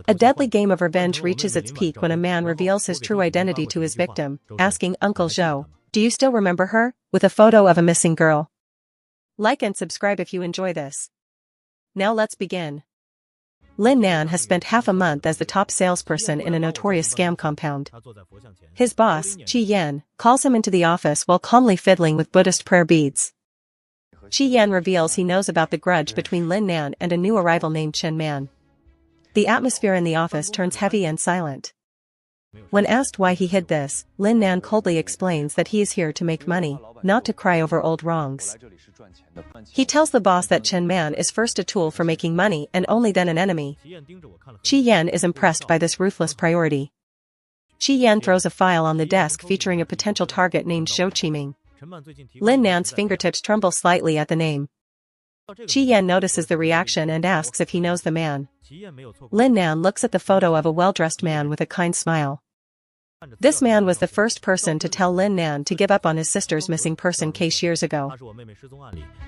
A deadly game of revenge reaches its peak when a man reveals his true identity to his victim, asking Uncle Zhou, "Do you still remember her?" with a photo of a missing girl. Like and subscribe if you enjoy this. Now let's begin. Lin Nan has spent half a month as the top salesperson in a notorious scam compound. His boss, Qi Yan, calls him into the office while calmly fiddling with Buddhist prayer beads. Qi Yan reveals he knows about the grudge between Lin Nan and a new arrival named Chen Man. The atmosphere in the office turns heavy and silent. When asked why he hid this, Lin Nan coldly explains that he is here to make money, not to cry over old wrongs. He tells the boss that Chen Man is first a tool for making money and only then an enemy. Qi Yan is impressed by this ruthless priority. Qi Yan throws a file on the desk featuring a potential target named Zhou Qiming. Lin Nan's fingertips tremble slightly at the name. Qi Yan notices the reaction and asks if he knows the man. Lin Nan looks at the photo of a well-dressed man with a kind smile. This man was the first person to tell Lin Nan to give up on his sister's missing person case years ago.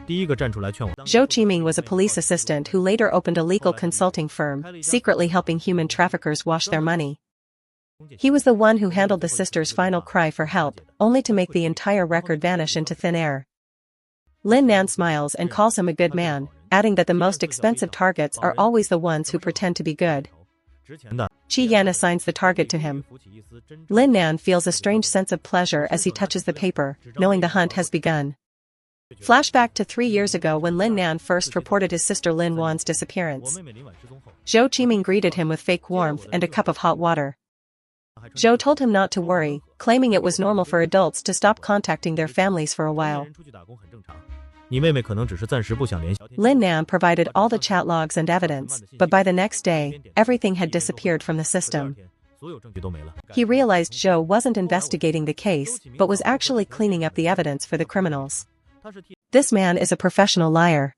Zhou Qiming was a police assistant who later opened a legal consulting firm, secretly helping human traffickers wash their money. He was the one who handled the sister's final cry for help, only to make the entire record vanish into thin air. Lin Nan smiles and calls him a good man, adding that the most expensive targets are always the ones who pretend to be good. Qi Yan assigns the target to him. Lin Nan feels a strange sense of pleasure as he touches the paper, knowing the hunt has begun. Flashback to 3 years ago when Lin Nan first reported his sister Lin Wan's disappearance. Zhou Qiming greeted him with fake warmth and a cup of hot water. Zhou told him not to worry, claiming it was normal for adults to stop contacting their families for a while. Lin Nan provided all the chat logs and evidence, but by the next day, everything had disappeared from the system. He realized Zhou wasn't investigating the case, but was actually cleaning up the evidence for the criminals. This man is a professional liar.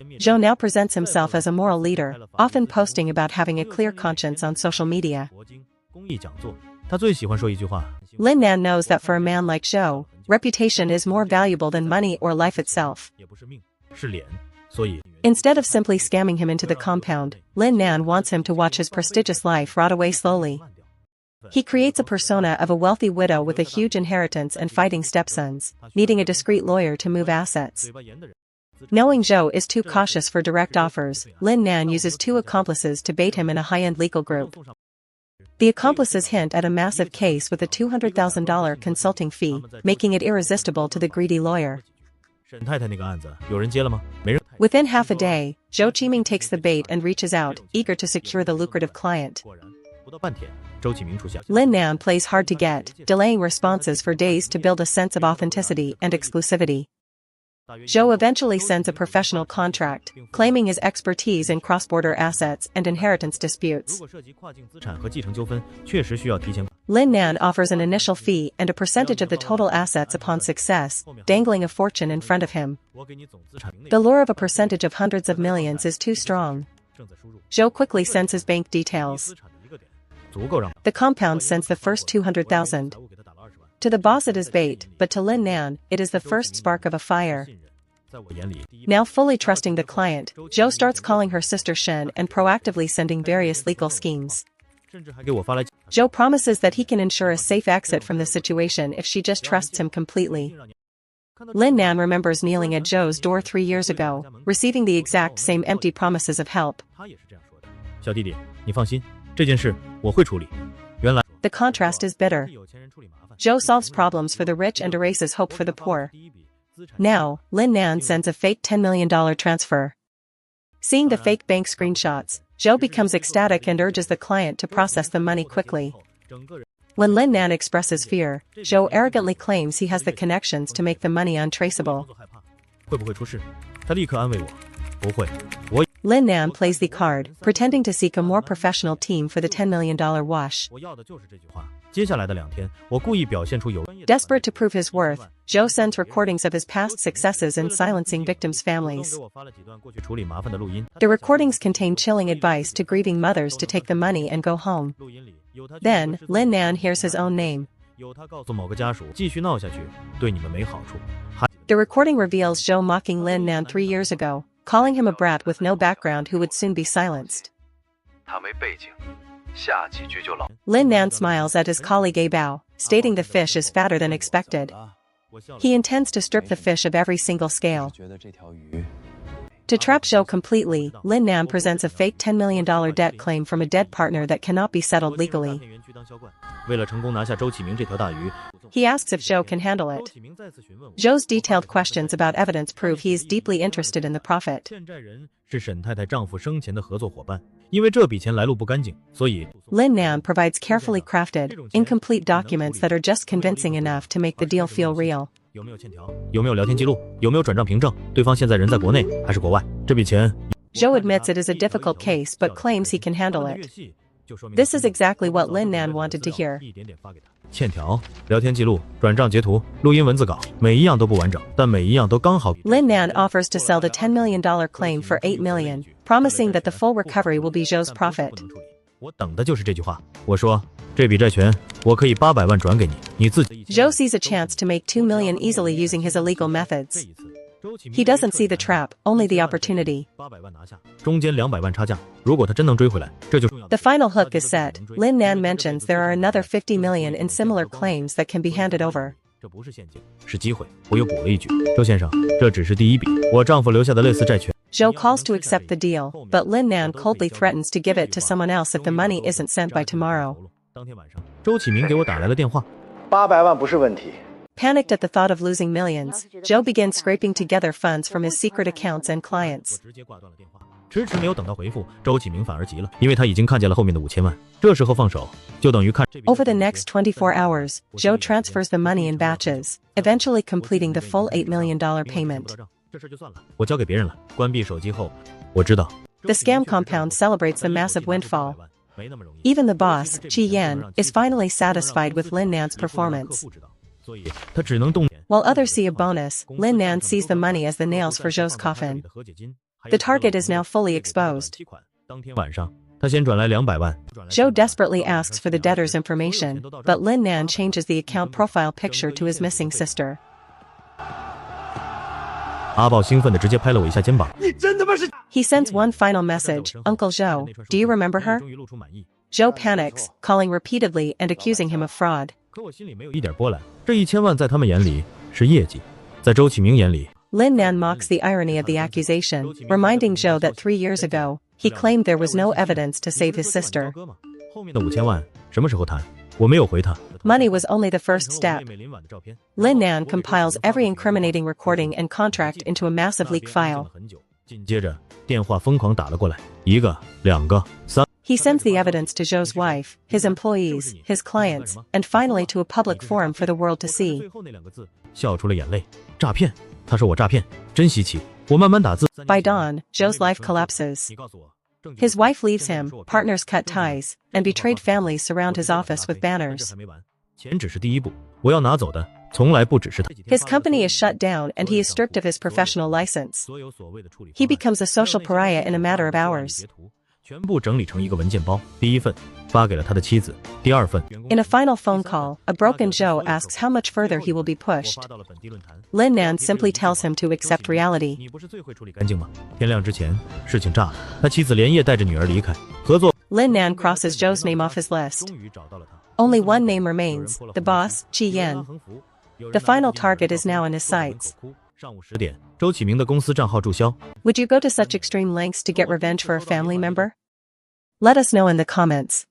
Zhou now presents himself as a moral leader, often posting about having a clear conscience on social media. Lin Nan knows that for a man like Zhou, reputation is more valuable than money or life itself. Instead of simply scamming him into the compound, Lin Nan wants him to watch his prestigious life rot away slowly. He creates a persona of a wealthy widow with a huge inheritance and fighting stepsons, needing a discreet lawyer to move assets. Knowing Zhou is too cautious for direct offers, Lin Nan uses 2 accomplices to bait him in a high-end legal group. The accomplices hint at a massive case with a $200,000 consulting fee, making it irresistible to the greedy lawyer. Within half a day, Zhou Qiming takes the bait and reaches out, eager to secure the lucrative client. Lin Nan plays hard to get, delaying responses for days to build a sense of authenticity and exclusivity. Zhou eventually sends a professional contract, claiming his expertise in cross-border assets and inheritance disputes. Lin Nan offers an initial fee and a percentage of the total assets upon success, dangling a fortune in front of him. The lure of a percentage of hundreds of millions is too strong. Zhou quickly sends his bank details. The compound sends the first 200,000. To the boss it is bait, but to Lin Nan, it is the first spark of a fire. Now fully trusting the client, Zhou starts calling her sister Shen and proactively sending various legal schemes. Zhou promises that he can ensure a safe exit from the situation if she just trusts him completely. Lin Nan remembers kneeling at Zhou's door 3 years ago, receiving the exact same empty promises of help. The contrast is bitter. Zhou solves problems for the rich and erases hope for the poor. Now, Lin Nan sends a fake $10 million transfer. Seeing the fake bank screenshots, Zhou becomes ecstatic and urges the client to process the money quickly. When Lin Nan expresses fear, Zhou arrogantly claims he has the connections to make the money untraceable. Lin Nan plays the card, pretending to seek a more professional team for the $10 million wash. Desperate to prove his worth, Zhou sends recordings of his past successes in silencing victims' families. The recordings contain chilling advice to grieving mothers to take the money and go home. Then, Lin Nan hears his own name. The recording reveals Zhou mocking Lin Nan 3 years ago, calling him a brat with no background who would soon be silenced. Lin Nan smiles at his colleague A Bao, stating the fish is fatter than expected. He intends to strip the fish of every single scale. To trap Zhou completely, Lin Nan presents a fake $10 million debt claim from a dead partner that cannot be settled legally. He asks if Zhou can handle it. Zhou's detailed questions about evidence prove he is deeply interested in the profit. Lin Nan provides carefully crafted, incomplete documents that are just convincing enough to make the deal feel real. Zhou admits it is a difficult case but claims he can handle it. This is exactly what Lin Nan wanted to hear. Lin Nan offers to sell the $10 million claim for $8 million, promising that the full recovery will be Zhou's profit. Zhou sees a chance to make $2 million easily using his illegal methods. He doesn't see the trap, only the opportunity. The final hook is set. Lin Nan mentions there are another $50 million in similar claims that can be handed over. Zhou calls to accept the deal, but Lin Nan coldly threatens to give it to someone else if the money isn't sent by tomorrow. Panicked at the thought of losing millions, Zhou begins scraping together funds from his secret accounts and clients. Over the next 24 hours, Zhou transfers the money in batches, eventually completing the full $8 million payment. The scam compound celebrates the massive windfall. Even the boss, Qi Yan, is finally satisfied with Lin Nan's performance. While others see a bonus, Lin Nan sees the money as the nails for Zhou's coffin. The target is now fully exposed. Zhou desperately asks for the debtor's information, but Lin Nan changes the account profile picture to his missing sister. He sends one final message, Uncle Zhou, do you remember her? Zhou panics, calling repeatedly and accusing him of fraud. Lin Nan mocks the irony of the accusation, reminding Zhou that 3 years ago, he claimed there was no evidence to save his sister. Money was only the first step. Lin Nan compiles every incriminating recording and contract into a massive leak file. He sends the evidence to Zhou's wife, his employees, his clients, and finally to a public forum for the world to see. By dawn, Zhou's life collapses. His wife leaves him, partners cut ties, and betrayed families surround his office with banners. His company is shut down and he is stripped of his professional license. He becomes a social pariah in a matter of hours. In a final phone call, a broken Zhou asks how much further he will be pushed. Lin Nan simply tells him to accept reality. Lin Nan crosses Zhou's name off his list. Only one name remains, the boss, Qi Yan. The final target is now in his sights. Would you go to such extreme lengths to get revenge for a family member? Let us know in the comments.